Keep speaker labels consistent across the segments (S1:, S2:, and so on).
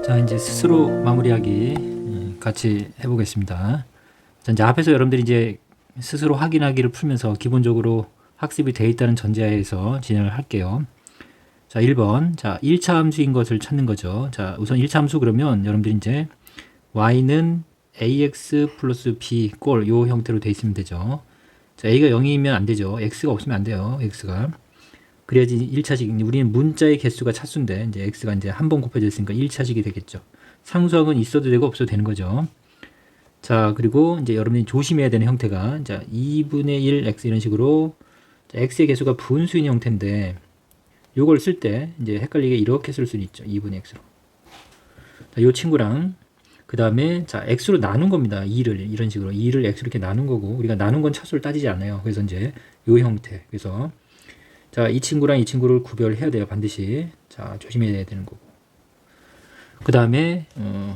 S1: 자, 이제 스스로 마무리하기 같이 해보겠습니다. 자, 이제 앞에서 여러분들이 이제 스스로 확인하기를 풀면서 기본적으로 학습이 되어 있다는 전제하에서 진행을 할게요. 자, 1번. 자, 1차 함수인 것을 찾는 거죠. 자, 우선 1차 함수 그러면 여러분들이 이제 y는 ax 플러스 b 꼴 요 형태로 되어 있으면 되죠. 자, a가 0이면 안 되죠. x가 없으면 안 돼요. x가. 그래야지 1차식, 우리는 문자의 개수가 차수인데, 이제 x가 이제 한 번 곱해져 있으니까 1차식이 되겠죠. 상수항은 있어도 되고 없어도 되는 거죠. 자, 그리고 이제 여러분이 조심해야 되는 형태가, 자, 2분의 1 x 이런 식으로, 자, x의 개수가 분수인 형태인데, 요걸 쓸 때, 이제 헷갈리게 이렇게 쓸 수는 있죠. 2분의 x로. 자, 요 친구랑, 그 다음에, 자, x로 나눈 겁니다. 2를, 이런 식으로. 2를 x로 이렇게 나눈 거고, 우리가 나눈 건 차수를 따지지 않아요. 그래서 이제 요 형태. 그래서, 자, 이 친구랑 이 친구를 구별해야 돼요. 반드시. 자, 조심해야 되는 거고. 그 다음에,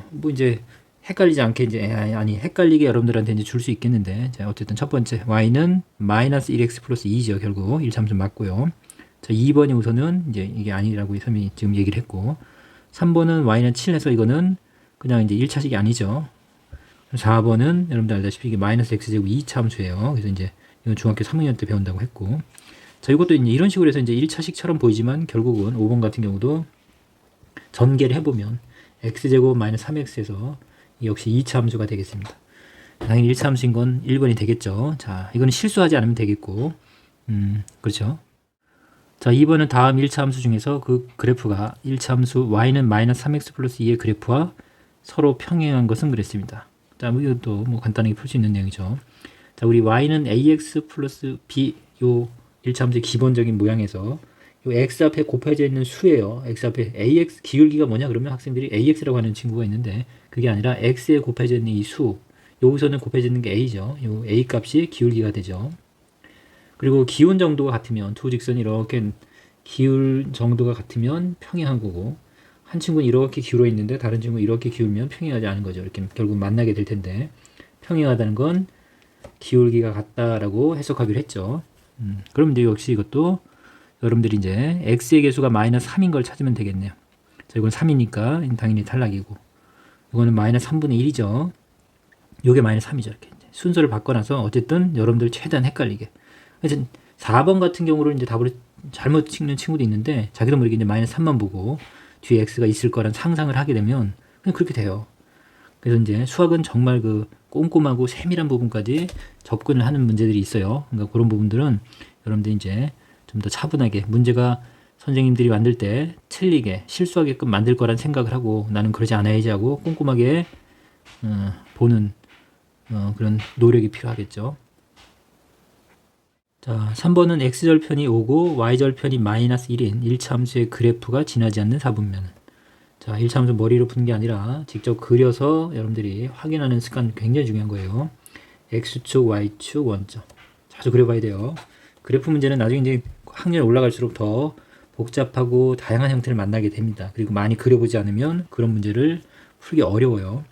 S1: 뭐 이제, 헷갈리지 않게 이제, 아니, 헷갈리게 여러분들한테 이제 줄 수 있겠는데, 자, 어쨌든 첫 번째, y는 마이너스 1x 플러스 2죠. 결국 1참수 맞고요. 자, 2번이 우선은 이제 이게 아니라고 선생님이 지금 얘기를 했고, 3번은 y는 7 해서 이거는 그냥 이제 1차식이 아니죠. 4번은 여러분들 알다시피 이게 마이너스 x제곱 2차함수예요. 그래서 이제 이건 중학교 3학년 때 배운다고 했고, 자, 이것도 이제 이런 식으로 해서 이제 1차식처럼 보이지만 결국은 5번 같은 경우도 전개를 해보면 x제곱 마이너스 3x에서 역시 2차 함수가 되겠습니다. 당연히 1차 함수인 건 1번이 되겠죠. 자, 이거는 실수하지 않으면 되겠고, 그렇죠. 자, 2번은 다음 1차 함수 중에서 그 그래프가 1차 함수 y는 마이너스 3x 플러스 2의 그래프와 서로 평행한 것은 그랬습니다. 자, 뭐 이것도 뭐 간단하게 풀 수 있는 내용이죠. 자, 우리 y는 ax 플러스 b 요 1차 함수의 기본적인 모양에서 요 x 앞에 곱해져 있는 수예요. x 앞에 ax 기울기가 뭐냐 그러면 학생들이 ax라고 하는 친구가 있는데 그게 아니라 x에 곱해져 있는 이 수, 여기서는 곱해져 있는 게 a죠. 요 a 값이 기울기가 되죠. 그리고 기울 정도가 같으면 두 직선이 이렇게 기울 정도가 같으면 평행한 거고 한 친구는 이렇게 기울어 있는데 다른 친구는 이렇게 기울면 평행하지 않은 거죠. 이렇게 결국 만나게 될 텐데 평행하다는 건 기울기가 같다라고 해석하기로 했죠. 그럼 이제 역시 이것도 여러분들이 이제 x의 개수가 마이너스 3인 걸 찾으면 되겠네요. 자, 이건 3이니까 당연히 탈락이고 이거는 마이너스 3분의 1이죠. 요게 마이너스 3이죠. 이렇게 이제 순서를 바꿔놔서 어쨌든 여러분들 최대한 헷갈리게. 그래서 4번 같은 경우를 이제 답을 잘못 찍는 친구도 있는데 자기도 모르게 이제 마이너스 3만 보고 뒤에 x가 있을 거란 상상을 하게 되면 그냥 그렇게 돼요. 그래서 이제 수학은 정말 그 꼼꼼하고 세밀한 부분까지 접근을 하는 문제들이 있어요. 그러니까 그런 부분들은 여러분들이 이제 좀 더 차분하게 문제가 선생님들이 만들 때 틀리게 실수하게끔 만들 거란 생각을 하고 나는 그러지 않아야지 하고 꼼꼼하게 보는 그런 노력이 필요하겠죠. 자, 3번은 x절편이 5고 y절편이 마이너스 1인 1차 함수의 그래프가 지나지 않는 4분면은 자, 1차 함수 머리로 푸는 게 아니라 직접 그려서 여러분들이 확인하는 습관 굉장히 중요한 거예요. x축, y축, 원점 자주 그려봐야 돼요. 그래프 문제는 나중에 이제 학년이 올라갈수록 더 복잡하고 다양한 형태를 만나게 됩니다. 그리고 많이 그려보지 않으면 그런 문제를 풀기 어려워요.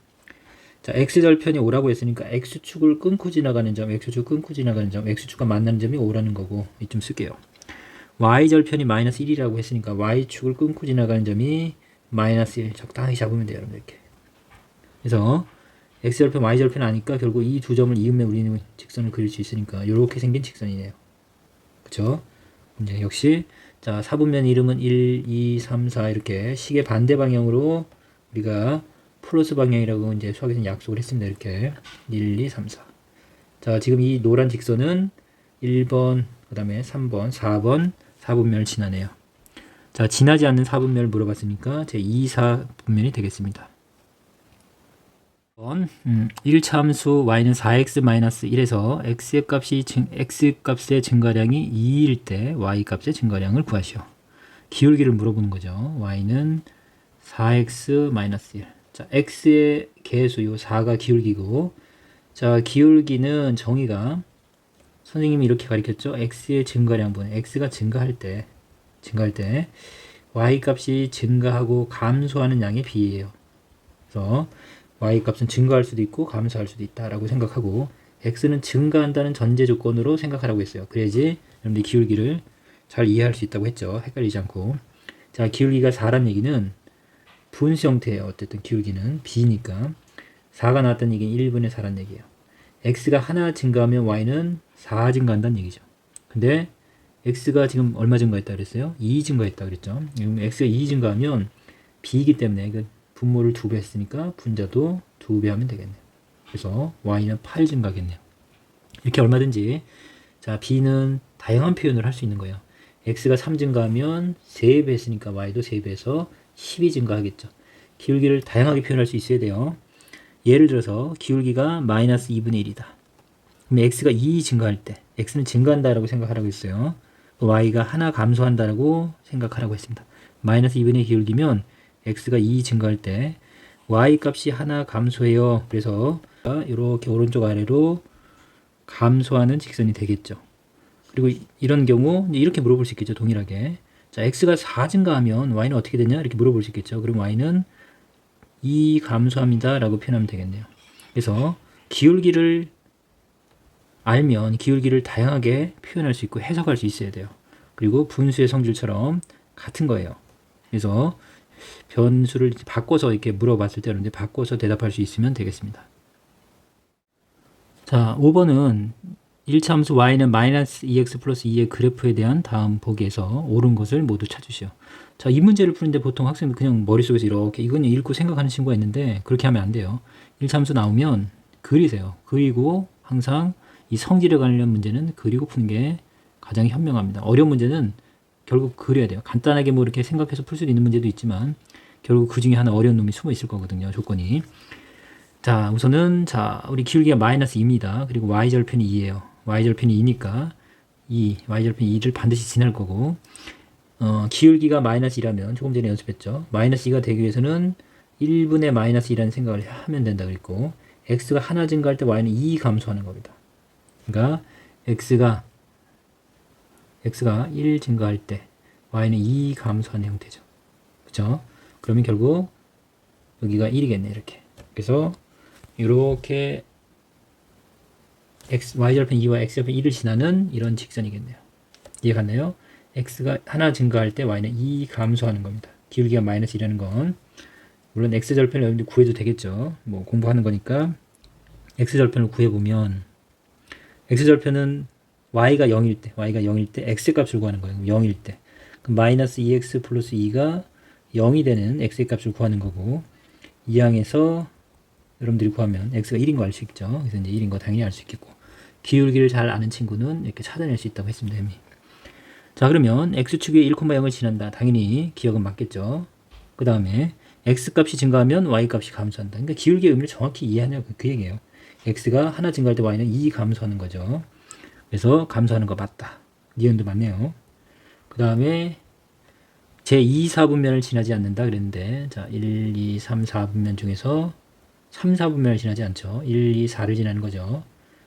S1: 자, x절편이 5라고 했으니까 x축을 끊고 지나가는 점, x축 끊고 지나가는 점, x축과 만나는 점이 5라는 거고 이쯤 쓸게요. y절편이 마이너스 1이라고 했으니까 y축을 끊고 지나가는 점이 마이너스 1 적당히 잡으면 돼요. 여러분 이렇게. 그래서 x절편, y절편 아니까 결국 이 두 점을 이으면 우리는 직선을 그릴 수 있으니까 이렇게 생긴 직선이네요. 그쵸? 이제 역시 자, 사분면 이름은 1, 2, 3, 4 이렇게 시계 반대 방향으로 우리가 플러스 방향이라고 이제 수학에서는 약속을 했습니다. 이렇게 1, 2, 3, 4. 자, 지금 이 노란 직선은 1번, 그 다음에 3번, 4번 4분면을 지나네요. 자, 지나지 않는 4분면을 물어봤으니까 제 2, 4분면이 되겠습니다. 1차 함수 y는 4x-1에서 x값의 증가량이 2일 때 y값의 증가량을 구하시오. 기울기를 물어보는 거죠. y는 4x-1. 자, x의 개수 요 4가 기울기고 자, 기울기는 정의가 선생님이 이렇게 가르쳤죠. x의 증가량분 x가 증가할 때 y값이 증가하고 감소하는 양의 비례예요. 그래서 y값은 증가할 수도 있고 감소할 수도 있다라고 생각하고 x는 증가한다는 전제 조건으로 생각하라고 했어요. 그래야지 여러분들이 기울기를 잘 이해할 수 있다고 했죠. 헷갈리지 않고. 자, 기울기가 4란 얘기는 분수 형태예요. 어쨌든 기울기는 b니까 4가 나왔다는 얘기는 1분의 4란 얘기예요. x가 하나 증가하면 y는 4 증가한다는 얘기죠. 근데 x가 지금 얼마 증가했다 그랬어요? 2 증가했다 그랬죠. x가 2 증가하면 b이기 때문에 분모를 2배 했으니까 분자도 2배 하면 되겠네요. 그래서 y는 8 증가하겠네요. 이렇게 얼마든지 자 b는 다양한 표현을 할 수 있는 거예요. x가 3 증가하면 3배 했으니까 y도 3배해서 12 증가하겠죠. 기울기를 다양하게 표현할 수 있어야 돼요. 예를 들어서 기울기가 마이너스 2분의 1이다. 그럼 x가 2 증가할 때 x는 증가한다라고 생각하라고 했어요. y가 하나 감소한다라고 생각하라고 했습니다. 마이너스 2분의 기울기면 x가 2 증가할 때 y 값이 하나 감소해요. 그래서 이렇게 오른쪽 아래로 감소하는 직선이 되겠죠. 그리고 이런 경우 이렇게 물어볼 수 있겠죠. 동일하게. 자, x가 4 증가하면 y는 어떻게 되냐? 이렇게 물어볼 수 있겠죠. 그럼 y는 2 감소합니다. 라고 표현하면 되겠네요. 그래서 기울기를 알면 기울기를 다양하게 표현할 수 있고 해석할 수 있어야 돼요. 그리고 분수의 성질처럼 같은 거예요. 그래서 변수를 바꿔서 이렇게 물어봤을 때 여러분들 바꿔서 대답할 수 있으면 되겠습니다. 자, 5번은 1차 함수 y는 마이너스 2x 플러스 2의 그래프에 대한 다음 보기에서 옳은 것을 모두 찾으시오. 자, 이 문제를 푸는데 보통 학생들 그냥 머릿속에서 이렇게 이건 읽고 생각하는 친구가 있는데 그렇게 하면 안 돼요. 1차 함수 나오면 그리세요. 그리고 항상 이 성질에 관련 문제는 그리고 푸는 게 가장 현명합니다. 어려운 문제는 결국 그려야 돼요. 간단하게 뭐 이렇게 생각해서 풀 수도 있는 문제도 있지만 결국 그 중에 하나 어려운 놈이 숨어 있을 거거든요. 조건이. 자, 우선은 자, 우리 기울기가 마이너스 2입니다. 그리고 y절편이 2예요. y절편이 2니까 y절편이 2를 반드시 지날 거고 기울기가 마이너스 2라면 조금 전에 연습했죠. 마이너스 2가 되기 위해서는 1분의 마이너스 2라는 생각을 하면 된다 그랬고 x가 하나 증가할 때 y는 2 감소하는 겁니다. 그러니까 x가 1 증가할 때 y는 2 감소하는 형태죠. 그렇죠? 그러면 결국 여기가 1이겠네 이렇게. 그래서 이렇게 y절편 2와 x절편 1을 지나는 이런 직선이겠네요. 이해갔나요? x가 하나 증가할 때 y는 2 감소하는 겁니다. 기울기가 마이너스 1이라는 건 물론 x절편을 여러분들 구해도 되겠죠. 뭐 공부하는 거니까 x절편을 구해보면 x절편은 y가 0일 때 x값을 구하는 거예요. 0일 때. 그럼 마이너스 2x 플러스 2가 0이 되는 x의 값을 구하는 거고 이 항에서 여러분들이 구하면 x가 1인 거 알 수 있죠. 그래서 이제 1인 거 당연히 알 수 있겠고 기울기를 잘 아는 친구는 이렇게 찾아낼 수 있다고 했습니다. 이미. 자, 그러면 x축에 1,0을 지난다. 당연히 기억은 맞겠죠. 그 다음에 x값이 증가하면 y값이 감소한다. 그러니까 기울기의 의미를 정확히 이해하냐 그 얘기예요. x가 하나 증가할 때 y는 2 감소하는 거죠. 그래서 감소하는 거 맞다. 니은도 맞네요. 그 다음에 제 2, 4분면을 지나지 않는다 그랬는데 자 1, 2, 3, 4분면 중에서 3, 4분면을 지나지 않죠. 1, 2, 4를 지나는 거죠.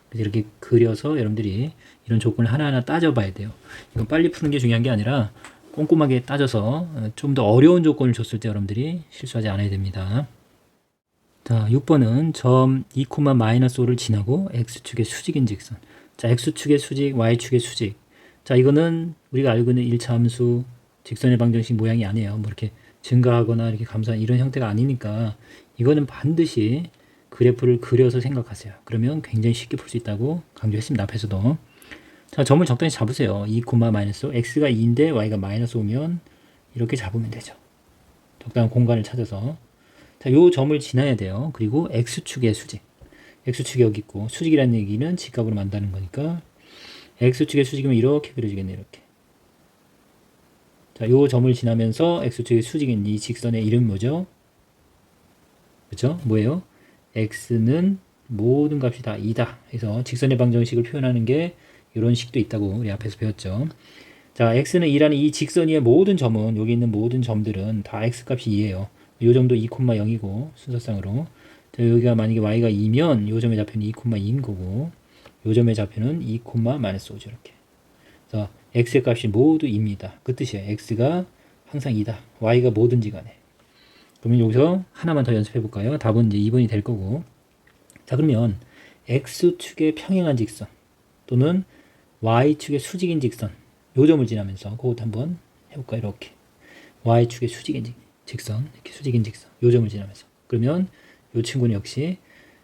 S1: 그래서 이렇게 그려서 여러분들이 이런 조건을 하나하나 따져봐야 돼요. 이건 빨리 푸는 게 중요한 게 아니라 꼼꼼하게 따져서 좀 더 어려운 조건을 줬을 때 여러분들이 실수하지 않아야 됩니다. 자, 6번은 점 2,-5를 지나고 x축의 수직인 직선. 자, x축의 수직, y축의 수직. 자, 이거는 우리가 알고 있는 1차 함수 직선의 방정식 모양이 아니에요. 뭐 이렇게 증가하거나 이렇게 감소하는 이런 형태가 아니니까 이거는 반드시 그래프를 그려서 생각하세요. 그러면 굉장히 쉽게 풀 수 있다고 강조했습니다. 앞에서도. 자, 점을 적당히 잡으세요. 2, 마이너스 x가 2인데 y가 마이너스 5면 이렇게 잡으면 되죠. 적당한 공간을 찾아서. 자, 요 점을 지나야 돼요. 그리고 x축의 수직. x축이 여기 있고 수직이라는 얘기는 직각으로 만다는 거니까 x축의 수직이면 이렇게 그려지겠네요. 이렇게. 자, 요 점을 지나면서 x축의 수직인 이 직선의 이름 뭐죠? 그렇죠? 뭐예요? x는 모든 값이 다 2다. 해서 직선의 방정식을 표현하는 게 이런 식도 있다고 우리 앞에서 배웠죠. 자, x는 2라는 이 직선 위의 모든 점은 여기 있는 모든 점들은 다 x값이 2예요. 요 점도 2,0이고 순서상으로. 자, 여기가 만약에 y가 2면 요 점의 좌표는 2,2인 거고 요 점의 좌표는 2,-5죠. 이렇게. 자, x의 값이 모두 2입니다. 그 뜻이에요. x가 항상 2다. y가 뭐든지 간에. 그러면 여기서 하나만 더 연습해 볼까요? 답은 이제 2번이 될 거고. 자, 그러면 x축의 평행한 직선 또는 y축의 수직인 직선 요 점을 지나면서 그것도 한번 해볼까요? 이렇게 y축의 수직인 직선, 이렇게 수직인 직선, 요 점을 지나면서. 그러면 요 친구는 역시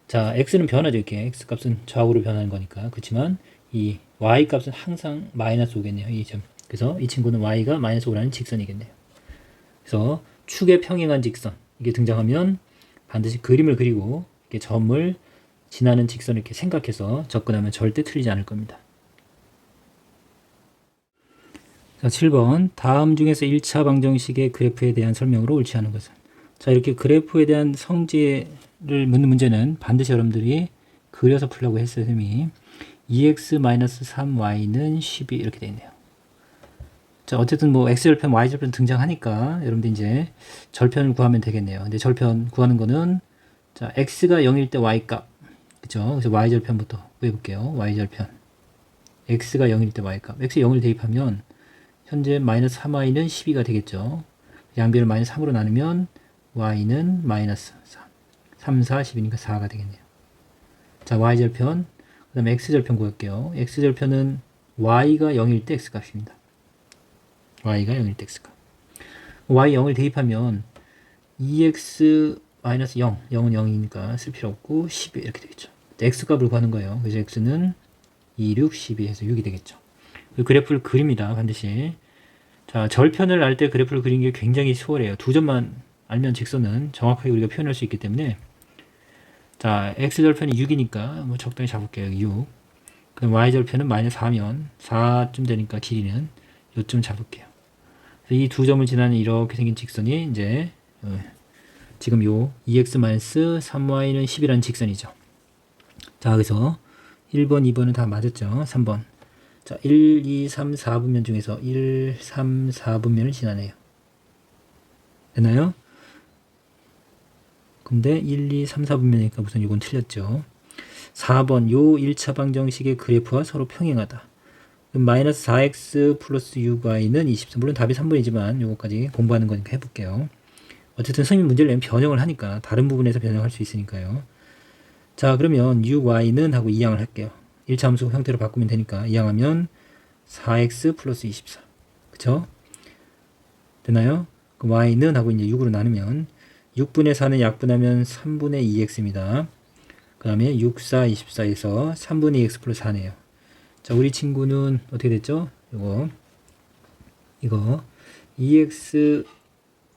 S1: 자 x는 변하죠. 이렇게 x 값은 좌우로 변하는 거니까. 그렇지만 이 y 값은 항상 마이너스 오겠네요. 이 점. 그래서 이 친구는 y가 마이너스 5라는 직선이겠네요. 그래서 축에 평행한 직선 이게 등장하면 반드시 그림을 그리고 이렇게 점을 지나는 직선을 이렇게 생각해서 접근하면 절대 틀리지 않을 겁니다. 자, 7번. 다음 중에서 1차 방정식의 그래프에 대한 설명으로 옳지 않은 것은. 자, 이렇게 그래프에 대한 성질을 묻는 문제는 반드시 여러분들이 그려서 풀려고 했어요, 쌤이. 2x-3y는 12 이렇게 되어 있네요. 자, 어쨌든 뭐 x절편, y절편 등장하니까 여러분들 이제 절편을 구하면 되겠네요. 근데 절편 구하는 거는 자, x가 0일 때 y 값. 그죠? 그래서 y절편부터 구해볼게요. y절편. x가 0일 때 y 값. x 0을 대입하면 현재 마이너스 3y는 12가 되겠죠. 양변을 마이너스 3으로 나누면 y는 마이너스 3. 3, 4, 10이니까 4가 되겠네요. 자, y절편. 그 다음에 x절편 구할게요. x절편은 y가 0일 때 x값입니다. y가 0일 때 x값. y 0을 대입하면 2x 마이너스 0. 0은 0이니까 쓸 필요 없고 12 이렇게 되겠죠. x값을 구하는 거예요. 그래서 x는 2, 6, 12 해서 6이 되겠죠. 그래프를 그립니다. 반드시. 자, 절편을 알 때 그래프를 그리는 게 굉장히 수월해요. 두 점만 알면 직선은 정확하게 우리가 표현할 수 있기 때문에 자, x절편이 6이니까 뭐 적당히 잡을게요. 6. 그럼 y절편은 마이너스 4면 4쯤 되니까 길이는 요쯤 잡을게요. 이 두 점을 지나는 이렇게 생긴 직선이 이제 지금 요 2x-3y는 10이라는 직선이죠. 자, 그래서 1번, 2번은 다 맞았죠. 3번. 자, 1, 2, 3, 4분면 중에서 1, 3, 4분면을 지나네요. 됐나요? 근데 1, 2, 3, 4분면이니까 우선 이건 틀렸죠. 4번, 요 1차 방정식의 그래프와 서로 평행하다. 그럼 마이너스 4x 플러스 6y는 24. 물론 답이 3번이지만 요거까지 공부하는 거니까 해볼게요. 어쨌든 선생님 문제를 내면 변형을 하니까 다른 부분에서 변형할 수 있으니까요. 자, 그러면 6y는 하고 이항을 할게요. 1차 함수 형태로 바꾸면 되니까 이항하면 4x 플러스 24. 그쵸? 되나요? 그 y는 하고 이제 6으로 나누면 6분의 4는 약분하면 3분의 2x입니다. 그 다음에 6, 4, 24에서 3분의 2x 플러스 4네요. 자, 우리 친구는 어떻게 됐죠? 이거 2x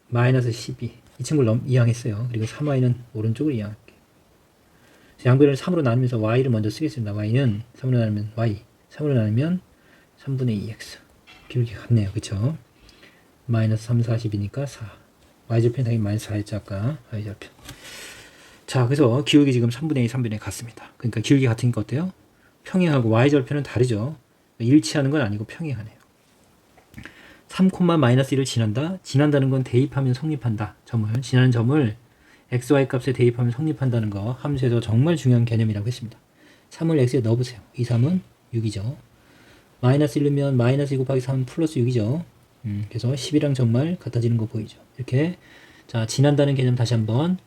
S1: 마이너스 12. 이 친구를 이항했어요. 그리고 3y는 오른쪽으로 이항할게요. 양변을 3으로 나누면서 y를 먼저 쓰겠습니다. y는 3으로 나누면 y. 3으로 나누면 3분의 2x. 기울기 같네요. 그쵸? 마이너스 3, 40이니까 4. y절편 당연히 마이너스 4였죠. 아까 y절편. 자, 그래서 기울기 지금 3분의 2, 3분의 2 같습니다. 그러니까 기울기 같으니까 어때요? 평행하고 y절편은 다르죠. 일치하는 건 아니고 평행하네요. 3,-1을 지난다. 지난다는 건 대입하면 성립한다. 점을. 지나는 점을 xy 값에 대입하면 성립한다는 거 함수에서 정말 중요한 개념이라고 했습니다. 3을 x에 넣어보세요. 2, 3은 6이죠. 마이너스 1넣으면 마이너스 2 곱하기 3은 플러스 6이죠. 그래서 10이랑 정말 같아지는 거 보이죠. 이렇게 자, 지난다는 개념 다시 한번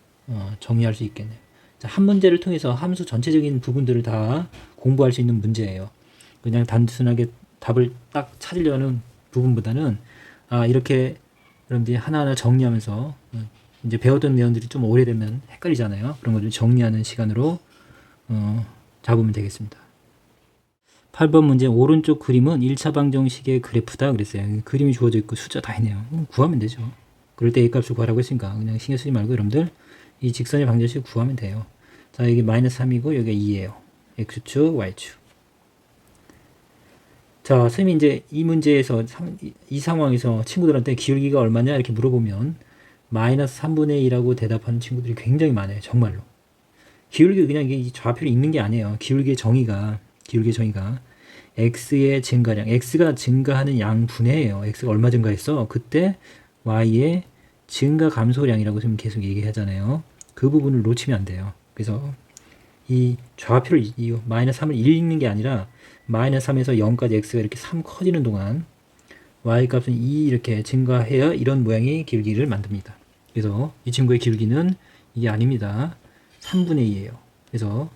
S1: 정리할 수 있겠네요. 자, 한 문제를 통해서 함수 전체적인 부분들을 다 공부할 수 있는 문제예요. 그냥 단순하게 답을 딱 찾으려는 부분보다는 이렇게 여러분들이 하나하나 정리하면서 이제 배웠던 내용들이 좀 오래되면 헷갈리잖아요. 그런 것들을 정리하는 시간으로 잡으면 되겠습니다. 8번 문제 오른쪽 그림은 1차 방정식의 그래프다 그랬어요. 그림이 주어져 있고 숫자 다 있네요. 구하면 되죠. 그럴 때 A값을 구하라고 했으니까 그냥 신경 쓰지 말고 여러분들 이 직선의 방정식을 구하면 돼요. 자, 여기 마이너스 3이고 여기가 2예요. X축, Y축. 자, 선생님이 이제 이 문제에서 이 상황에서 친구들한테 기울기가 얼마냐 이렇게 물어보면 마이너스 3분의 2라고 대답하는 친구들이 굉장히 많아요. 정말로. 기울기 그냥 이게 좌표를 읽는 게 아니에요. 기울기의 정의가 x의 증가량, x가 증가하는 양분해예요. x가 얼마 증가했어? 그때 y의 증가 감소량이라고 지금 계속 얘기하잖아요. 그 부분을 놓치면 안 돼요. 그래서 이 좌표를 이 마이너스 3을 읽는 게 아니라 마이너스 3에서 0까지 x가 이렇게 3 커지는 동안 y 값은 2 이렇게 증가해야 이런 모양의 기울기를 만듭니다. 그래서 이 친구의 기울기는 이게 아닙니다. 3분의 2예요. 그래서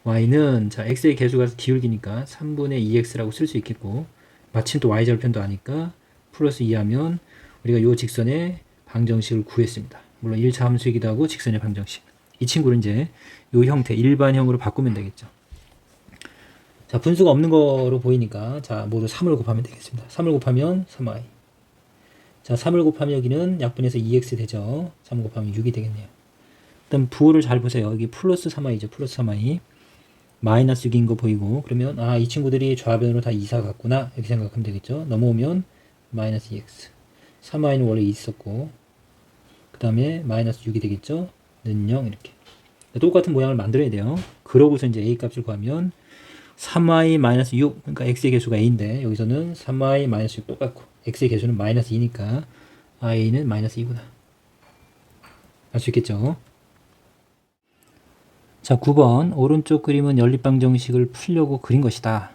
S1: y는 자 x의 개수가 기울기니까 3분의 2x라고 쓸 수 있겠고 마침 또 y절편도 아니까 플러스 2 하면 우리가 이 직선의 방정식을 구했습니다. 물론 1차 함수이기도 하고 직선의 방정식. 이 친구를 이제 이 형태 일반형으로 바꾸면 되겠죠. 자, 분수가 없는 거로 보이니까 자, 모두 3을 곱하면 되겠습니다. 3을 곱하면 3y. 자, 3을 곱하면 여기는 약분해서 2x 되죠. 3 곱하면 6이 되겠네요. 일단 부호를 잘 보세요. 여기 플러스 3y죠. 플러스 3y. 마이너스 6인 거 보이고, 그러면 이 친구들이 좌변으로 다 이사 갔구나 이렇게 생각하면 되겠죠. 넘어오면 마이너스 2x. 3y는 원래 있었고, 그 다음에 마이너스 6이 되겠죠. 는 0 이렇게. 똑같은 모양을 만들어야 돼요. 그러고서 이제 a 값을 구하면 3y 마이너스 6, 그러니까 x의 개수가 a인데 여기서는 3y 마이너스 6 똑같고 x의 개수는 마이너스 2니까 a는 마이너스 2구나. 알 수 있겠죠? 자, 9번 오른쪽 그림은 연립방정식을 풀려고 그린 것이다.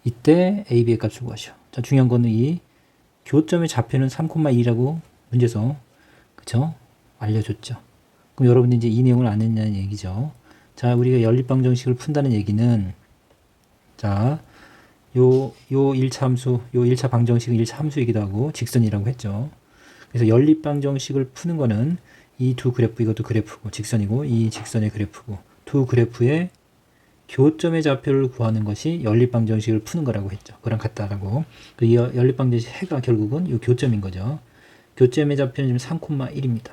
S1: 이때 a, b의 값을 구하시오. 자, 중요한 거는 이 교점의 좌표는 3,2라고 문제에서 그쵸? 알려줬죠. 그럼 여러분이 이제 이 내용을 안 했냐는 얘기죠. 자, 우리가 연립방정식을 푼다는 얘기는 자, 요 1차 함수, 요 1차 방정식은 1차 함수이기도 하고 직선이라고 했죠. 그래서 연립방정식을 푸는 거는 이 두 그래프, 이것도 그래프고 직선이고 이 직선의 그래프고 두 그래프의 교점의 좌표를 구하는 것이 연립방정식을 푸는 거라고 했죠. 그랑 같다라고. 이 연립방정식 해가 결국은 이 교점인 거죠. 교점의 좌표는 지금 3,1입니다.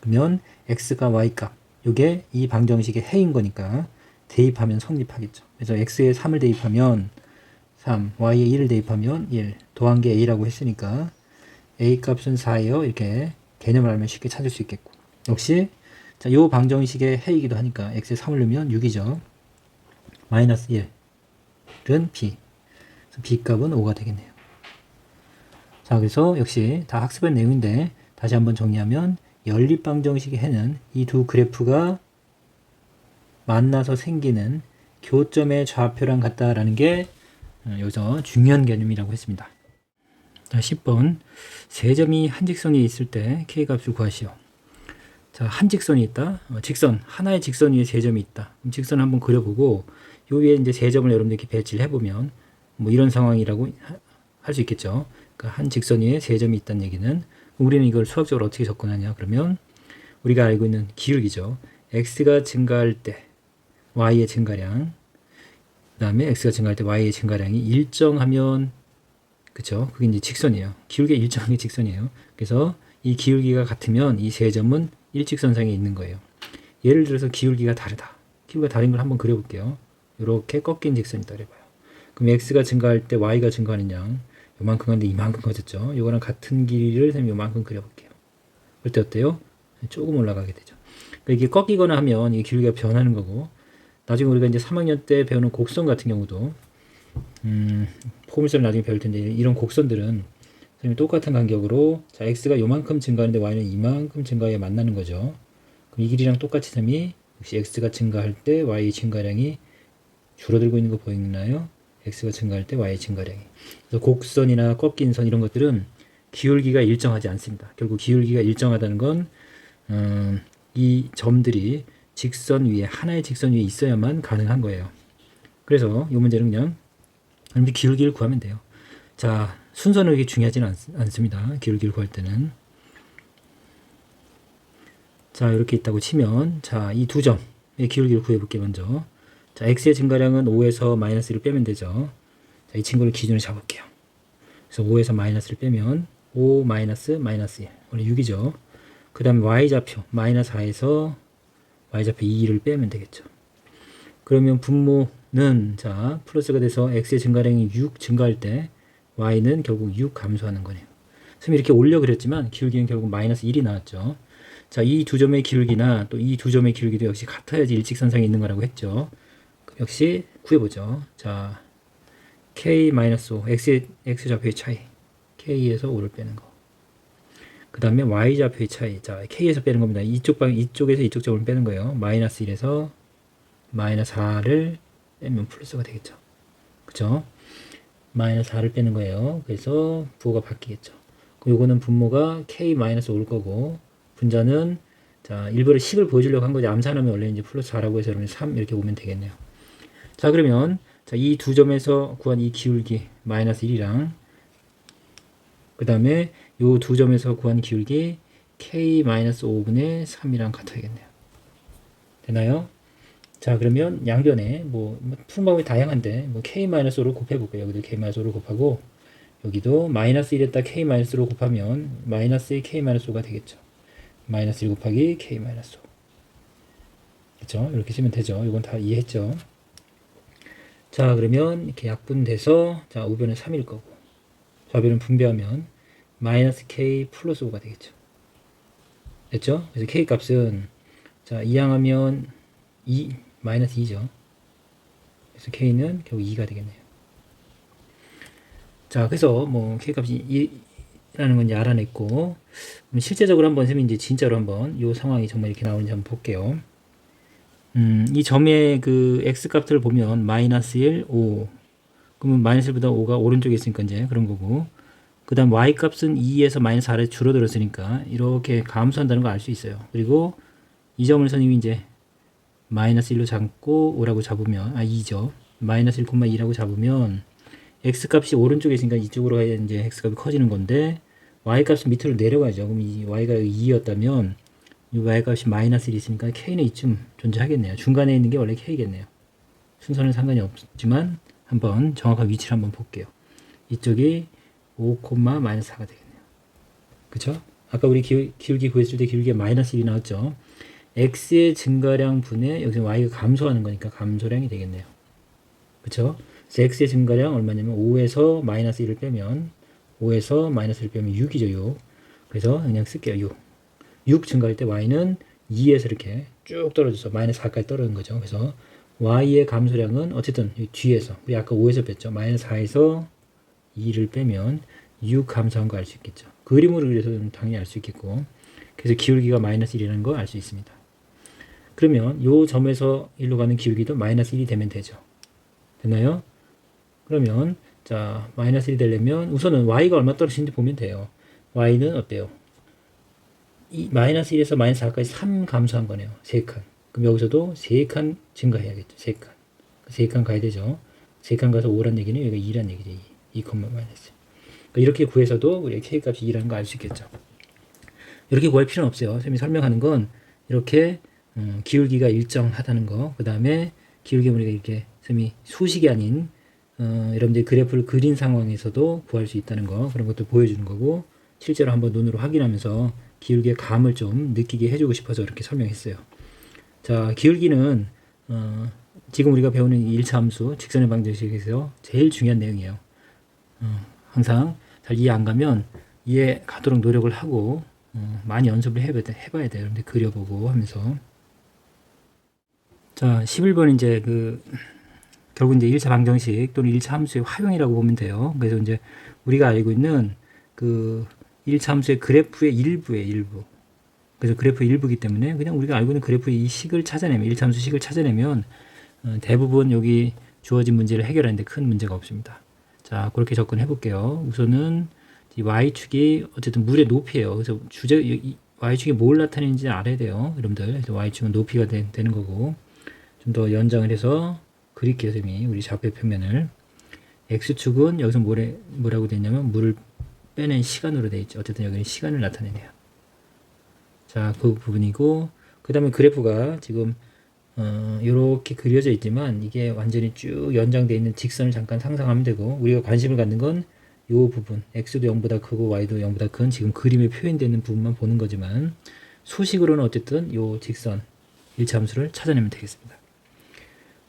S1: 그러면 x가 y 값, 요게 이 방정식의 해인 거니까 대입하면 성립하겠죠. 그래서 x에 3을 대입하면 3, y에 1을 대입하면 1, 더한 게 a라고 했으니까 a 값은 4예요. 이렇게 개념을 알면 쉽게 찾을 수 있겠고. 역시 자, 요 방정식의 해이기도 하니까 x에 3을 넣으면 6이죠. 마이너스 1은 b. 그래서 b 값은 5가 되겠네요. 자, 그래서 역시 다 학습한 내용인데 다시 한번 정리하면 연립방정식의 해는 이 두 그래프가 만나서 생기는 교점의 좌표랑 같다라는 게 여기서 중요한 개념이라고 했습니다. 자, 10번 세 점이 한 직선에 있을 때 k값을 구하시오. 자, 한 직선이 있다. 직선 하나의 직선 위에 세 점이 있다. 그럼 직선을 한번 그려보고 요 위에 이제 세 점을 여러분들 이렇게 배치를 해보면 뭐 이런 상황이라고 할 수 있겠죠. 그러니까 한 직선 위에 세 점이 있다는 얘기는 우리는 이걸 수학적으로 어떻게 접근하냐 그러면 우리가 알고 있는 기울기죠. x가 증가할 때 y의 증가량, 그 다음에 x가 증가할 때 y의 증가량이 일정하면 그쵸? 그게 이제 직선이에요. 기울기가 일정한 게 직선이에요. 그래서 이 기울기가 같으면 이 세 점은 일직선상에 있는 거예요. 예를 들어서 기울기가 다르다. 기울기가 다른 걸 한번 그려볼게요. 이렇게 꺾인 직선이다 그래봐요. 그럼 x가 증가할 때 y가 증가하는 양 요만큼 가는데 이만큼 커졌죠. 요거랑 같은 길이를 선생님이 요만큼 그려볼게요. 그럴 때 어때요? 조금 올라가게 되죠. 그러니까 이게 꺾이거나 하면 이 기울기가 변하는 거고 나중에 우리가 이제 3학년 때 배우는 곡선 같은 경우도 포물선을 나중에 배울 텐데 이런 곡선들은 선생님이 똑같은 간격으로 자 x가 요만큼 증가하는데 y는 이만큼 증가해야 만나는 거죠. 그럼 이 길이랑 똑같이 선생님이 역시 x가 증가할 때 y의 증가량이 줄어들고 있는 거 보이나요? x가 증가할 때 y의 증가량이. 그래서 곡선이나 꺾인 선 이런 것들은 기울기가 일정하지 않습니다. 결국 기울기가 일정하다는 건 이 점들이 직선 위에 하나의 직선 위에 있어야만 가능한 거예요. 그래서 이 문제는 그냥 기울기를 구하면 돼요. 자, 순서는 그렇게 중요하지는 않습니다. 기울기를 구할 때는. 자, 이렇게 있다고 치면 자, 이 두 점의 기울기를 구해볼게요. 먼저. 자, x의 증가량은 5에서 마이너스 1을 빼면 되죠. 자, 이 친구를 기준으로 잡을게요. 그래서 5에서 마이너스를 빼면 5 마이너스 1 원래 6이죠. 그 다음에 y좌표 마이너스 4에서 y좌표 2를 빼면 되겠죠. 그러면 분모는 자 플러스가 돼서 x의 증가량이 6 증가할 때 y는 결국 6 감소하는 거네요. 선생님이 이렇게 올려 그렸지만 기울기는 결국 마이너스 1이 나왔죠. 자, 이 두 점의 기울기나 또 이 두 점의 기울기도 역시 같아야지 일직선상에 있는 거라고 했죠. 역시 구해보죠. 자, k-5 x좌표의 차이 k에서 5를 빼는 거. 그 다음에 y좌표의 차이. 자, k에서 빼는 겁니다. 이쪽에서 이쪽 점을 빼는 거예요. 마이너스 1에서 마이너스 4를 빼면 플러스가 되겠죠. 그쵸? 마이너스 4를 빼는 거예요. 그래서 부호가 바뀌겠죠. 요거는 분모가 k-5올 거고, 분자는, 자, 일부러 10을 보여주려고 한 거지. 암산하면 원래 이제 플러스 4라고 해서 여러분 3 이렇게 보면 되겠네요. 자, 그러면, 자, 이 두 점에서 구한 이 기울기, 마이너스 1이랑, 그 다음에 요 두 점에서 구한 기울기 k-5분의 3이랑 같아야겠네요. 되나요? 자, 그러면 양변에 푸는 방법이 다양한데 k-5를 곱해볼게요. 여기도 k-5를 곱하고 여기도 마이너스 1에다 k-5로 곱하면 마이너스 k-5가 되겠죠. 마이너스 1 곱하기 k-5. 그렇죠? 이렇게 쓰면 되죠. 이건 다 이해했죠? 자, 그러면 이렇게 약분돼서 자, 우변은 3일 거고 좌변은 분배하면 마이너스 k 플러스 5가 되겠죠. 됐죠? 그래서 k 값은 자, 이항하면 2 마이너스 2죠. 그래서 k는 결국 2가 되겠네요. 자, 그래서 k 값이 2라는 건 이제 알아냈고, 실제적으로 한번 선생님이 이제 진짜로 한번 이 상황이 정말 이렇게 나오는지 한번 볼게요. 이 점의 그 x 값을 보면 마이너스 1, 5. 그러면 마이너스 1보다 5가 오른쪽에 있으니까 이제 그런 거고. 그 다음 y 값은 2에서 마이너스 4로 줄어들었으니까 이렇게 감소한다는 걸 알 수 있어요. 그리고 이 점을 선생님이 이제 마이너스 1로 잡고 5라고 잡으면, 2죠. 마이너스 1,2라고 잡으면 x 값이 오른쪽에 있으니까 이쪽으로 가야 이제 x 값이 커지는 건데 y 값이 밑으로 내려가죠. 그럼 이 y가 2였다면 이 y 값이 마이너스 1이 있으니까 k는 이쯤 존재하겠네요. 중간에 있는 게 원래 k겠네요. 순서는 상관이 없지만 한번 정확한 위치를 한번 볼게요. 이쪽이 5, 마이너스 4가 되겠네요. 그쵸? 아까 우리 기울기 구했을 때 기울기가 마이너스 1이 나왔죠. x의 증가량 분의 여기서 y가 감소하는 거니까 감소량이 되겠네요. 그쵸? 그래서 x의 증가량 얼마냐면 5에서 마이너스 1을 빼면 5에서 마이너스 1을 빼면 6이죠. 6. 그래서 그냥 쓸게요. 6 증가할 때 y는 2에서 이렇게 쭉 떨어져서 마이너스 4까지 떨어진 거죠. 그래서 y의 감소량은 어쨌든 뒤에서 우리 아까 5에서 뺐죠. 마이너스 4에서 2를 빼면 6 감소한 거 알 수 있겠죠. 그림으로 그려서 당연히 알 수 있겠고, 그래서 기울기가 마이너스 1이라는 거 알 수 있습니다. 그러면 요 점에서 1로 가는 기울기도 마이너스 1이 되면 되죠. 됐나요? 그러면 자, 마이너스 1이 되려면 우선은 y가 얼마 떨어지는지 보면 돼요. y는 어때요? 이 마이너스 1에서 마이너스 4까지 3 감소한 거네요. 3칸. 그럼 여기서도 3칸 증가해야겠죠. 3칸. 3칸 가야 되죠. 3칸 가서 5란 얘기는 여기가 2란 얘기죠. 2, 마이너스. 그러니까 이렇게 구해서도 우리 k 값이 2라는 거 알 수 있겠죠. 이렇게 구할 필요는 없어요. 선생님이 설명하는 건 이렇게 기울기가 일정하다는 거, 그 다음에 기울기 우리가 이렇게 선생님이 수식이 아닌 여러분들이 그래프를 그린 상황에서도 구할 수 있다는 거, 그런 것도 보여주는 거고, 실제로 한번 눈으로 확인하면서 기울기의 감을 좀 느끼게 해주고 싶어서 이렇게 설명했어요. 자, 기울기는 지금 우리가 배우는 1차 함수 직선의 방정식에서 제일 중요한 내용이에요. 항상 잘 이해 안 가면 이해 가도록 노력을 하고 많이 연습을 해봐야 돼요. 여러분들 그려보고 하면서. 자, 11번 이제 결국 이제 1차 방정식 또는 1차 함수의 활용이라고 보면 돼요. 그래서 이제 우리가 알고 있는 1차 함수의 그래프의 일부. 그래서 그래프의 일부이기 때문에 그냥 우리가 알고 있는 그래프의 이 식을 찾아내면, 1차 함수 식을 찾아내면 대부분 여기 주어진 문제를 해결하는데 큰 문제가 없습니다. 자, 그렇게 접근해 볼게요. 우선은 이 y축이 어쨌든 물의 높이에요. 그래서 y축이 뭘 나타내는지 알아야 돼요. 여러분들. 그래서 y축은 높이가 되는 거고, 좀 더 연장을 해서 그릴게요. 선생님이 우리 좌표 평면을. x축은 여기서 뭐라고 되냐면 물을 빼낸 시간으로 되어 있죠. 어쨌든 여기는 시간을 나타내네요. 자, 그 부분이고, 그 다음에 그래프가 지금 이렇게 그려져 있지만 이게 완전히 쭉 연장되어 있는 직선을 잠깐 상상하면 되고, 우리가 관심을 갖는 건 이 부분, x도 0보다 크고 y도 0보다 큰 지금 그림에 표현되어 있는 부분만 보는 거지만, 수식으로는 어쨌든 이 직선 1차 함수를 찾아내면 되겠습니다.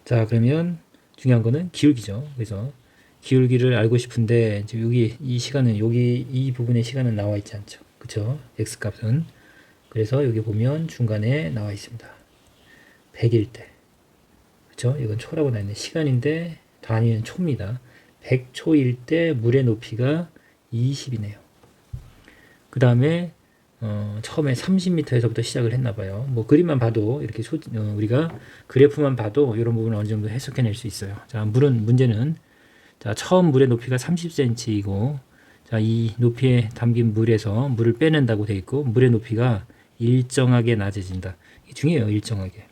S1: 자, 그러면 중요한 거는 기울기죠. 그래서 기울기를 알고 싶은데 지금 여기 이 시간은 이 부분의 시간은 나와 있지 않죠. 그쵸? x 값은. 그래서 여기 보면 중간에 나와 있습니다. 100일 때. 그쵸? 이건 초라고 나있네. 시간인데 단위는 초입니다. 100초일 때 물의 높이가 20이네요. 그 다음에 처음에 30m에서부터 시작을 했나 봐요. 뭐 그림만 봐도 이렇게 우리가 그래프만 봐도 이런 부분을 어느 정도 해석해낼 수 있어요. 자, 문제는 자, 처음 물의 높이가 30cm이고, 자, 이 높이에 담긴 물에서 물을 빼낸다고 되어 있고, 물의 높이가 일정하게 낮아진다. 이게 중요해요. 일정하게.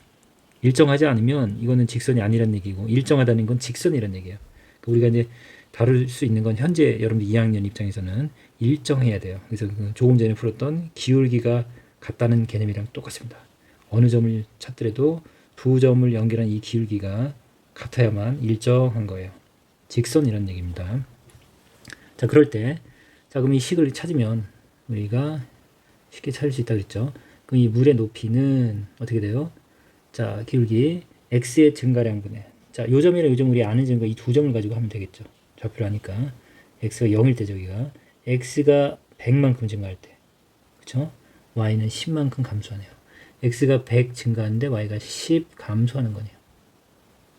S1: 일정하지 않으면 이거는 직선이 아니란 얘기고, 일정하다는 건 직선이란 얘기예요. 우리가 이제 다룰 수 있는 건 현재 여러분들 2학년 입장에서는 일정해야 돼요. 그래서 그 조금 전에 풀었던 기울기가 같다는 개념이랑 똑같습니다. 어느 점을 찾더라도 두 점을 연결한 이 기울기가 같아야만 일정한 거예요. 직선이라는 얘기입니다. 자, 그럴 때, 자, 그럼 이 식을 찾으면 우리가 쉽게 찾을 수 있다고 그랬죠. 그럼 이 물의 높이는 어떻게 돼요? 자, 기울기 x의 증가량분의, 자, 요 점이랑 요 점 우리 아는 점과 이 두 점을 가지고 하면 되겠죠. 좌표를 하니까 x가 0일 때 저기가 x가 100만큼 증가할 때, 그쵸? y는 10만큼 감소하네요. x가 100 증가하는데 y가 10 감소하는 거네요.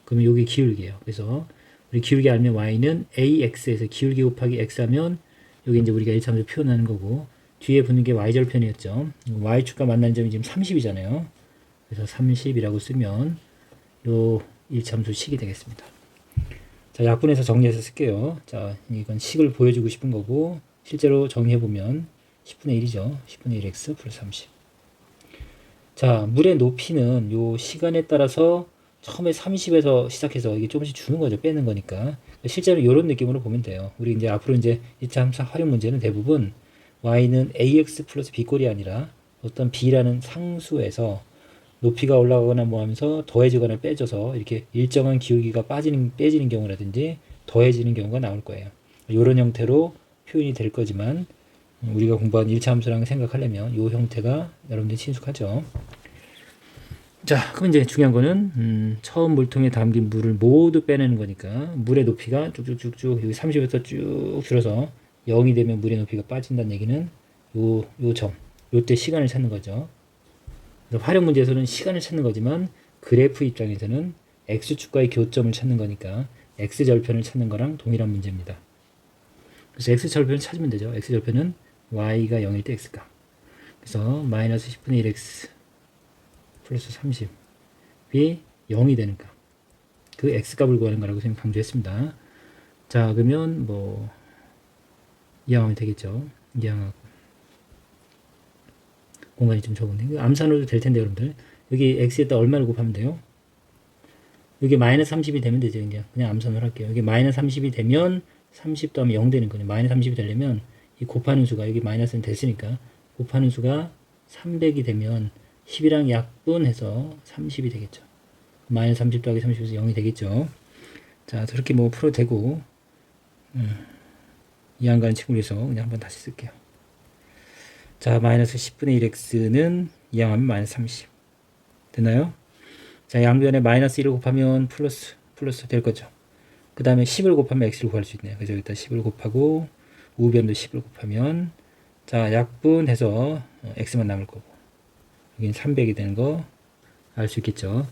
S1: 그러면 여기 기울기예요. 그래서 우리 기울기 알면 y는 ax에서 기울기 곱하기 x 하면 여기 이제 우리가 일차함수 표현하는 거고, 뒤에 붙는 게 y절편이었죠. y축과 만나는 점이 지금 30이잖아요. 그래서 30이라고 쓰면 요 일차함수 식이 되겠습니다. 자, 약분해서 정리해서 쓸게요. 자, 이건 식을 보여주고 싶은 거고, 실제로 정리해보면 10분의 1이죠. 10분의 1x 플러스 30. 자, 물의 높이는 요 시간에 따라서 처음에 30에서 시작해서 이게 조금씩 주는 거죠. 빼는 거니까. 실제로 이런 느낌으로 보면 돼요. 우리 이제 앞으로 이제 2차 함수 활용 문제는 대부분 y는 ax 플러스 b꼴이 아니라 어떤 b라는 상수에서 높이가 올라가거나 뭐 하면서 더해지거나 빼져서 이렇게 일정한 기울기가 빼지는 경우라든지 더해지는 경우가 나올 거예요. 이런 형태로 표현이 될 거지만 우리가 공부한 1차 함수랑 생각하려면 이 형태가 여러분들이 친숙하죠. 자, 그럼 이제 중요한 거는 처음 물통에 담긴 물을 모두 빼내는 거니까 물의 높이가 쭉쭉쭉쭉 여기 30에서 쭉 줄어서 0이 되면 물의 높이가 빠진다는 얘기는 요 점, 요때 시간을 찾는 거죠. 활용 문제에서는 시간을 찾는 거지만 그래프 입장에서는 x축과의 교점을 찾는 거니까 x절편을 찾는 거랑 동일한 문제입니다. 그래서 x절편을 찾으면 되죠. x절편은 y가 0일 때 x값. 그래서 마이너스 10분의 1x 플러스 30이 0이 되는 값. 그 x값을 구하는 거라고 선생님 강조했습니다. 자, 그러면 뭐 이항하면 되겠죠. 이항하고 공간이 좀 적은데 암산으로도 될 텐데 여러분들 여기 x에다 얼마를 곱하면 돼요? 여기 마이너스 30이 되면 되죠. 그냥 암산을 할게요. 여기 마이너스 30이 되면 30 더하면 0 되는 거예요. 마이너스 30이 되려면 이 곱하는 수가 여기 마이너스는 됐으니까 곱하는 수가 300이 되면 10이랑 약분해서 30이 되겠죠. 마이너스 30 더하기 30에서 0이 되겠죠. 자, 저렇게 뭐 풀어도 되고 이항가는 친구에서 그냥 한번 다시 쓸게요. 자, 마이너스 10분의 1x는 이항하면 마이너스 30 되나요? 자, 양변에 마이너스 1을 곱하면 플러스 될 거죠. 그 다음에 10을 곱하면 x를 구할 수 있네요. 그래서 여기다 10을 곱하고 우변도 10을 곱하면 자, 약분해서 x만 남을 거고 여기는 300이 되는 거 알 수 있겠죠.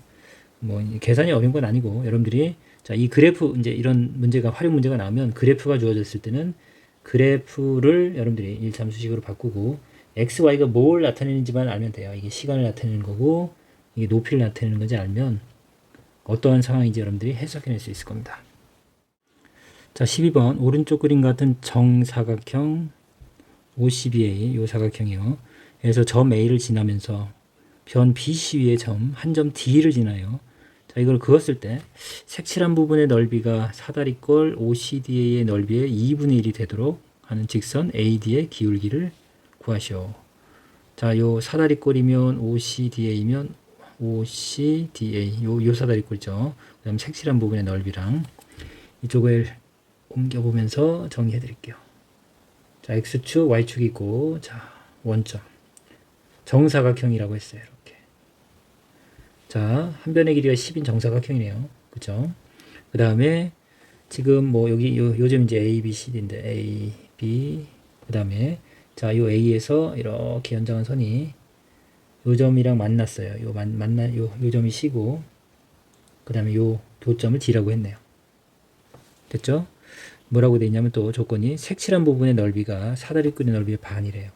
S1: 뭐 계산이 어려운 건 아니고 여러분들이 자, 이 그래프 이제 이런 문제가 활용 문제가 나오면 그래프가 주어졌을 때는 그래프를 여러분들이 1차 수식으로 바꾸고 x, y가 뭘 나타내는지만 알면 돼요. 이게 시간을 나타내는 거고 이게 높이를 나타내는 건지 알면 어떠한 상황인지 여러분들이 해석해낼 수 있을 겁니다. 자, 12번 오른쪽 그림 같은 정사각형 OCBA 요 사각형이요. 그래서 점 A를 지나면서 변 BC 위의 점 한 점 D를 지나요. 자, 이걸 그었을 때 색칠한 부분의 넓이가 사다리꼴 OCDA의 넓이의 2분의 1이 되도록 하는 직선 AD의 기울기를 구하시오. 자, 요 사다리꼴이면 OCDA면 OCDA 요 사다리꼴이죠. 그 다음 색칠한 부분의 넓이랑 이쪽을 옮겨보면서 정리해 드릴게요. 자, X축, Y축이 있고, 자, 원점. 정사각형이라고 했어요. 이렇게. 자, 한 변의 길이가 10인 정사각형이네요. 그죠? 그 다음에, 지금 뭐, 여기, 요즘 이제 A, B, C, D인데, A, B, 그 다음에, 자, 요 A에서 이렇게 연장한 선이 요 점이랑 만났어요. 요 점이 C고, 그 다음에 요 교점을 D라고 했네요. 됐죠? 뭐라고 돼 있냐면 또 조건이 색칠한 부분의 넓이가 사다리꼴의 넓이의 반이래요.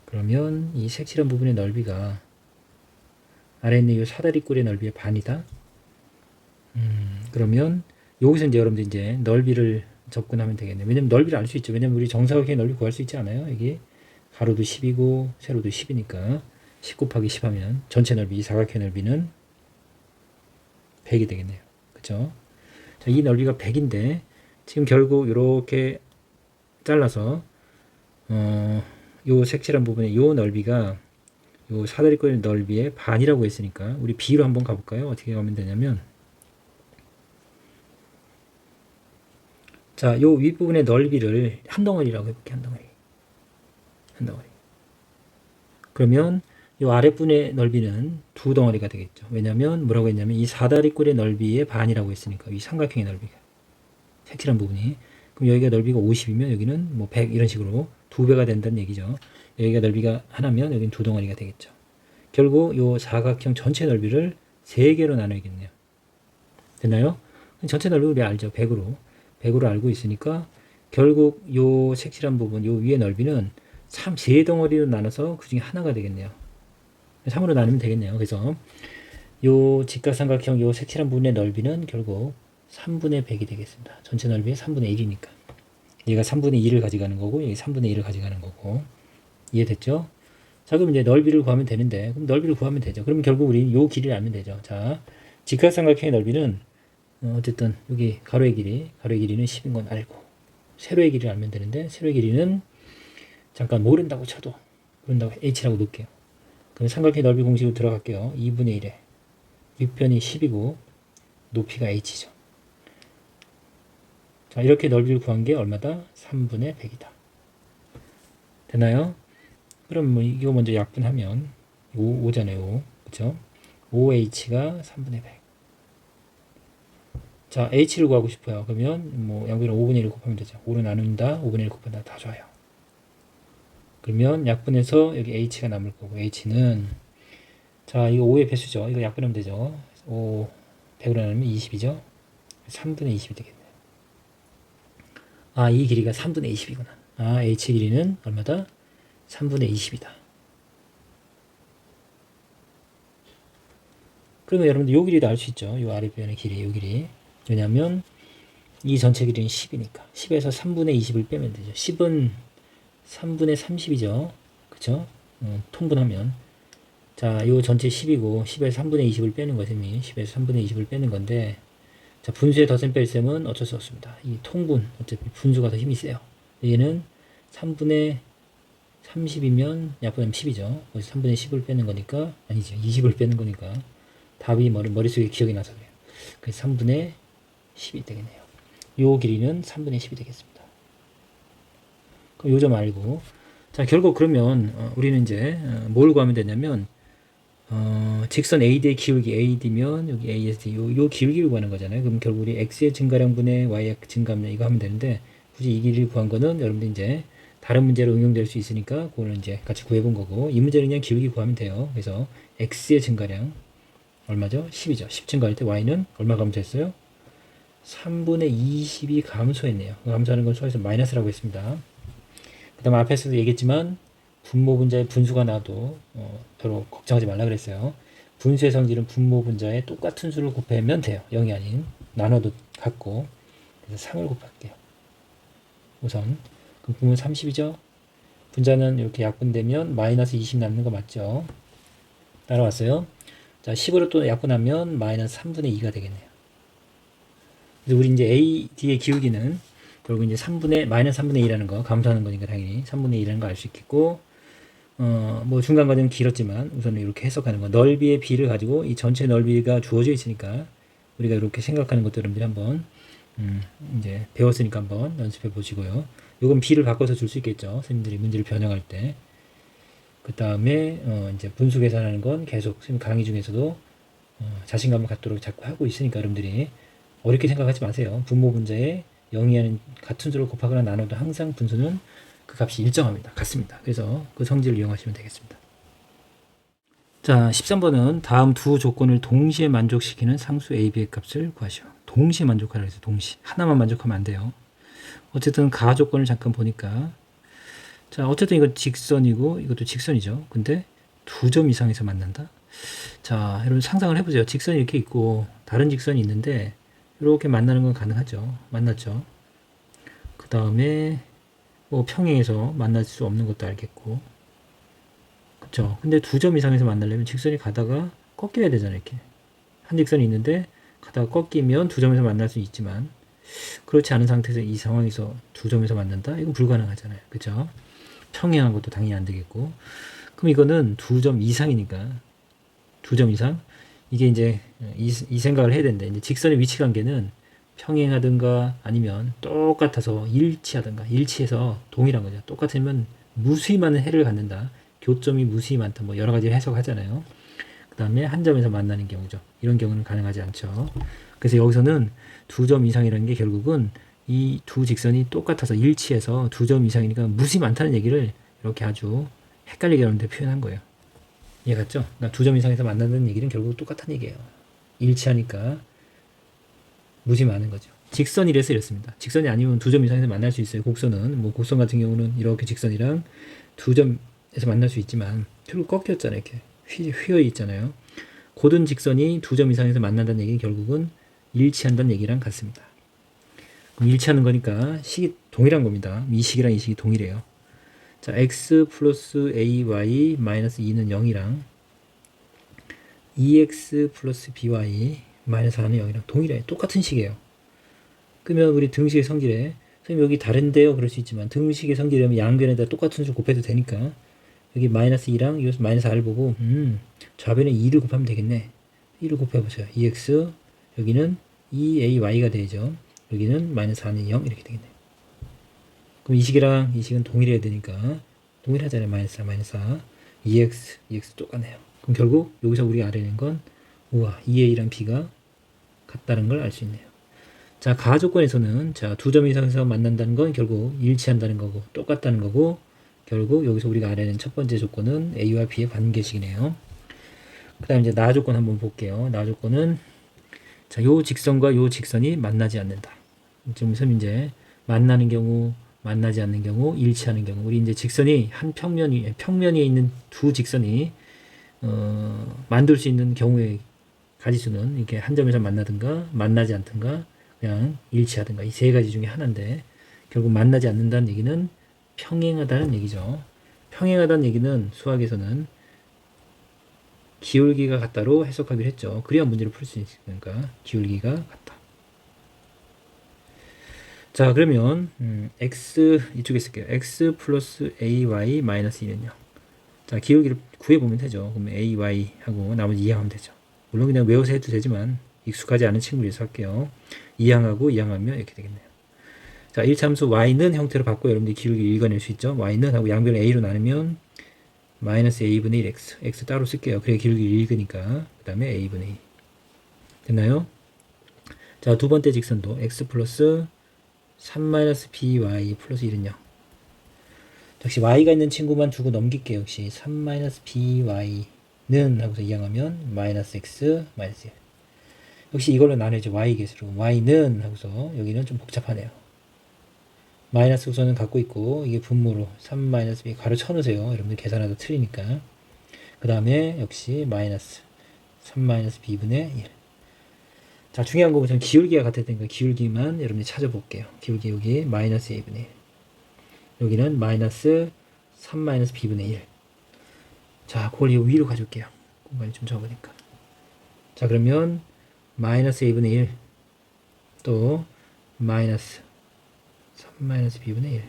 S1: 그러면 이 색칠한 부분의 넓이가 아래에 있는 이 사다리꼴의 넓이의 반이다. 그러면 여기서 이제 여러분들 이제 넓이를 접근하면 되겠네요. 왜냐면 넓이를 알 수 있죠. 왜냐면 우리 정사각형의 넓이 구할 수 있지 않아요? 이게 가로도 10이고 세로도 10이니까 10 곱하기 10 하면 전체 넓이, 이 사각형의 넓이는 100이 되겠네요. 그죠? 자, 이 넓이가 100인데 지금 결국 이렇게 잘라서 요 색칠한 부분의 요 넓이가 요 사다리꼴의 넓이의 반이라고 했으니까 우리 B로 한번 가볼까요? 어떻게 가면 되냐면, 자, 요 윗부분의 넓이를 한 덩어리라고 해볼게요. 한 덩어리. 한 덩어리. 그러면 요 아랫부분의 넓이는 두 덩어리가 되겠죠. 왜냐면 뭐라고 했냐면 이 사다리꼴의 넓이의 반이라고 했으니까 이 삼각형의 넓이가 색칠한 부분이, 그럼 여기가 넓이가 50이면 여기는 뭐 100 이런 식으로 두 배가 된다는 얘기죠. 여기가 넓이가 하나면 여기는 두 덩어리가 되겠죠. 결국 요 사각형 전체 넓이를 세 개로 나눠야겠네요. 됐나요? 전체 넓이 우리 알죠. 100으로 알고 있으니까 결국 요 색칠한 부분 요 위의 넓이는 참 세 덩어리로 나눠서 그 중에 하나가 되겠네요. 3으로 나누면 되겠네요. 그래서 요 직각삼각형 요 색칠한 부분의 넓이는 결국 3분의 100이 되겠습니다. 전체 넓이의 3분의 1이니까. 얘가 3분의 2를 가져가는 거고, 여기 3분의 1을 가져가는 거고. 이해됐죠? 자, 그럼 이제 넓이를 구하면 되는데, 그럼 넓이를 구하면 되죠. 그럼 결국 우리 요 길이를 알면 되죠. 자, 직각삼각형의 넓이는, 어쨌든 여기 가로의 길이는 10인 건 알고, 세로의 길이를 알면 되는데, 세로의 길이는 잠깐 모른다고 쳐도, 모른다고 h라고 놓을게요. 그럼 삼각형 넓이 공식으로 들어갈게요. 2분의 1에 윗변이 10이고 높이가 h죠. 자, 이렇게 넓이를 구한 게 얼마다? 3분의 100이다. 되나요? 그럼 뭐 이거 먼저 약분하면 5잖아요. 5. 그쵸? 5h가 3분의 100. 자, h를 구하고 싶어요. 그러면 뭐 양변을 5분의 1을 곱하면 되죠. 5로 나눈다. 5분의 1 곱한다. 다 좋아요. 그러면 약분해서 여기 h가 남을 거고, h는, 자, 이거 5의 배수죠. 이거 약분하면 되죠. 5, 100으로 나누면 20이죠. 3분의 20이 되겠네요. 아, 이 길이가 3분의 20이구나. 아, h 길이는 얼마다? 3분의 20이다. 그러면 여러분들 요 길이도 알 수 있죠. 요 아랫변의 길이, 요 길이. 왜냐면 이 전체 길이는 10이니까. 10에서 3분의 20을 빼면 되죠. 10은 3분의 30이죠. 그쵸? 통분하면. 자, 요 전체 10이고, 10에서 3분의 20을 빼는 것이니, 10에서 3분의 20을 빼는 건데, 자, 분수의 덧셈 뺄셈은 어쩔 수 없습니다. 이 통분, 어차피 분수가 더 힘이 세요. 얘는 3분의 30이면 약분하면 10이죠. 거기서 3분의 10을 빼는 거니까, 아니죠. 20을 빼는 거니까, 답이 머릿속에 기억이 나서 그래요. 그래서 3분의 10이 되겠네요. 요 길이는 3분의 10이 되겠습니다. 그럼 요 점 알고. 자, 결국 그러면 우리는 이제 뭘 구하면 되냐면 직선 AD의 기울기 AD면 여기 ASD 요 기울기를 구하는 거잖아요. 그럼 결국 우리 X의 증가량분의 Y의 증가함량 이거 하면 되는데, 굳이 이 길이를 구한 거는 여러분들 이제 다른 문제로 응용될 수 있으니까 그거는 이제 같이 구해본 거고, 이 문제는 그냥 기울기 구하면 돼요. 그래서 X의 증가량 얼마죠? 10이죠. 10 증가할 때 Y는 얼마 감소했어요? 3분의 20이 감소했네요. 감소하는 건 수학에서 마이너스라고 했습니다. 그 다음 앞에서도 얘기했지만 분모 분자의 분수가 나와도 별로 걱정하지 말라 그랬어요. 분수의 성질은 분모 분자에 똑같은 수를 곱하면 돼요. 0이 아닌. 나눠도 같고. 그래서 3을 곱할게요. 우선. 그럼 분모는 30이죠. 분자는 이렇게 약분되면 마이너스 20 남는 거 맞죠? 따라왔어요. 자, 10으로 또 약분하면 마이너스 3분의 2가 되겠네요. 그래서 우리 이제 AD의 기울기는 결국 이제 마이너스 3분의 2라는 거, 감소하는 거니까 당연히 3분의 2라는 거 알 수 있겠고, 뭐 중간 과정은 길었지만 우선은 이렇게 해석하는 거, 넓이의 비를 가지고 이 전체 넓이가 주어져 있으니까 우리가 이렇게 생각하는 것도 여러분들이 한번 이제 배웠으니까 한번 연습해 보시고요. 요건 비를 바꿔서 줄 수 있겠죠. 선생님들이 문제를 변형할 때. 그 다음에 이제 분수 계산하는 건 계속 선생님 강의 중에서도 자신감을 갖도록 자꾸 하고 있으니까 여러분들이 어렵게 생각하지 마세요. 분모 분자에 0이 아닌 같은 수를 곱하거나 나눠도 항상 분수는 그 값이 일정합니다. 같습니다. 그래서 그 성질을 이용하시면 되겠습니다. 자, 13번은 다음 두 조건을 동시에 만족시키는 상수 A, B의 값을 구하시오. 동시에 만족하라 해서 동시. 하나만 만족하면 안 돼요. 어쨌든 가 조건을 잠깐 보니까, 자, 어쨌든 이거 직선이고 이것도 직선이죠. 근데 두 점 이상에서 만난다. 자, 여러분 상상을 해보세요. 직선이 이렇게 있고 다른 직선이 있는데 이렇게 만나는 건 가능하죠. 만났죠. 그 다음에 뭐 평행에서 만날 수 없는 것도 알겠고, 그쵸. 근데 두 점 이상에서 만나려면 직선이 가다가 꺾여야 되잖아요. 이렇게 한 직선이 있는데 가다가 꺾이면 두 점에서 만날 수 있지만, 그렇지 않은 상태에서 이 상황에서 두 점에서 만난다? 이건 불가능하잖아요. 그쵸. 평행한 것도 당연히 안 되겠고. 그럼 이거는 2점 이상이니까 2점 이상 이게 이제 이 생각을 해야 되는데 이제 직선의 위치 관계는 평행하든가 아니면 똑같아서 일치해서 동일한 거죠. 똑같으면 무수히 많은 해를 갖는다. 교점이 무수히 많다. 뭐 여러 가지 해석하잖아요. 그 다음에 한 점에서 만나는 경우죠. 이런 경우는 가능하지 않죠. 그래서 여기서는 2점 이상이라는 게 결국은 이 두 직선이 똑같아서 일치해서 2점 이상이니까 무수히 많다는 얘기를 이렇게 아주 헷갈리게 하는데 표현한 거예요. 이해갔죠? 그러니까 2점 이상에서 만난다는 얘기는 결국 똑같은 얘기예요. 일치하니까 무지 많은 거죠. 직선이래서 이랬습니다. 직선이 아니면 2점 이상에서 만날 수 있어요. 곡선은 뭐 곡선 같은 경우는 이렇게 직선이랑 2점에서 만날 수 있지만 결국 꺾였잖아요. 이렇게 휘어 있잖아요. 고든 직선이 2점 이상에서 만난다는 얘기는 결국은 일치한다는 얘기랑 같습니다. 그럼 일치하는 거니까 식이 동일한 겁니다. 이 식이랑 이 식이 동일해요. 자, x 플러스 ay 마이너스 2는 0이랑 2x 플러스 by 마이너스 4는 0이랑 동일해요. 똑같은 식이에요. 그러면 우리 등식의 성질에 선생님 여기 다른데요? 그럴 수 있지만 등식의 성질이라면 양변에다 똑같은 수 곱해도 되니까 여기 마이너스 2랑 이 마이너스 4를 보고 좌변에 2를 곱하면 되겠네. 2를 곱해보세요. 2x 여기는 2ay가 되죠. 여기는 마이너스 4는 0 이렇게 되겠네요. 그럼 이 식이랑 이 식은 동일해야 되니까 동일하잖아요. 마이너스 4, 마이너스 4. 2x 똑같네요. 그럼 결국 여기서 우리가 알아내는 건 우와 2a랑 b가 같다는 걸 알 수 있네요. 자, 가조건에서는 자, 2점 이상에서 만난다는 건 결국 일치한다는 거고 똑같다는 거고 결국 여기서 우리가 알아내는 첫 번째 조건은 a와 b의 관계식이네요. 그 다음에 이제 나 조건 한번 볼게요. 나 조건은 자, 요 직선과 요 직선이 만나지 않는다. 지금 이제 만나는 경우, 만나지 않는 경우, 일치하는 경우. 우리 이제 직선이 한 평면에 있는 두 직선이 만들 수 있는 경우의 가지수는 이렇게 한 점에서 만나든가, 만나지 않든가, 그냥 일치하든가 이 세 가지 중에 하나인데 결국 만나지 않는다는 얘기는 평행하다는 얘기죠. 평행하다는 얘기는 수학에서는 기울기가 같다로 해석하기로 했죠. 그래야 문제를 풀 수 있으니까 기울기가 같다. 자, 그러면 x 이쪽에 쓸게요. x 플러스 ay 마이너스 2는요. 자, 기울기를 구해보면 되죠. 그러면 ay 하고 나머지 이항하면 되죠. 물론 그냥 외워서 해도 되지만 익숙하지 않은 친구들에서 할게요. 이항하고 이항하면 이렇게 되겠네요. 자, 1참수 y는 형태로 바꿔 여러분들이 기울기 읽어낼 수 있죠. y는 하고 양변을 a로 나누면 마이너스 a분의 1x x 따로 쓸게요. 그래 기울기 읽으니까 그 다음에 a분의 2 됐나요? 자, 두 번째 직선도 x 플러스 3-by 플러스 1은요. 역시 y가 있는 친구만 두고 넘길게요. 역시 3-by는 하고서 이항하면 마이너스 x 마이너스 1 역시 이걸로 나눠야죠. y 개수로 y는 하고서 여기는 좀 복잡하네요. 마이너스 우선은 갖고 있고 이게 분모로 3-b 가로 쳐놓으세요. 여러분들 계산하다 틀리니까. 그 다음에 역시 마이너스 3-b분의 1. 자, 중요한 거 우선 기울기가 같아야 되니까 기울기만 여러분들이 찾아볼게요. 기울기 여기 마이너스 a분의 1. 여기는 마이너스 3-b분의 1. 자, 그걸 이 위로 가져올게요. 공간이 좀 적으니까. 자, 그러면 마이너스 a분의 1 또 마이너스 3-b분의 1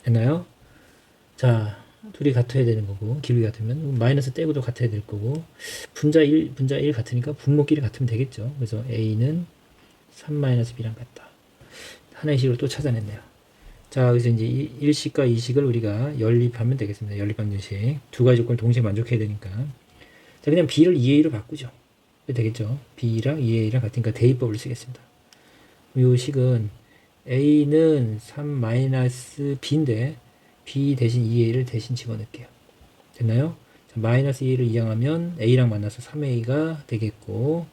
S1: 됐나요? 자, 둘이 같아야 되는 거고 기울기 같으면 마이너스 떼고도 같아야 될 거고 분자 1 같으니까 분모끼리 같으면 되겠죠. 그래서 a는 3-b랑 같다. 하나의 식으로 또 찾아냈네요. 자, 그래서 이제 1식과 2식을 우리가 연립하면 되겠습니다. 연립방정식 두 가지 조건을 동시에 만족해야 되니까 자, 그냥 b를 2a로 바꾸죠. 되겠죠. b랑 2a랑 같으니까 대입법을 쓰겠습니다. 이 식은 a는 3-b인데 b 대신 2a를 대신 집어넣을게요. 됐나요? 자, 마이너스 2a를 이항하면 a랑 만나서 3a가 되겠고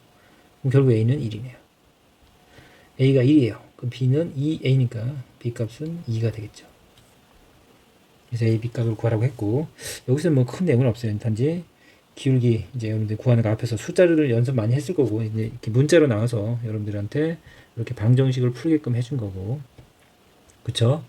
S1: 그럼 결국 a는 1이네요. a가 1이에요. 그럼 b는 2a니까 b 값은 2가 되겠죠. 그래서 a, b 값을 구하라고 했고 여기서는 뭐 큰 내용은 없어요. 단지 기울기 이제 여러분들 구하는 거 앞에서 숫자를 연습 많이 했을 거고 이제 이렇게 문자로 나와서 여러분들한테 이렇게 방정식을 풀게끔 해준 거고 그쵸?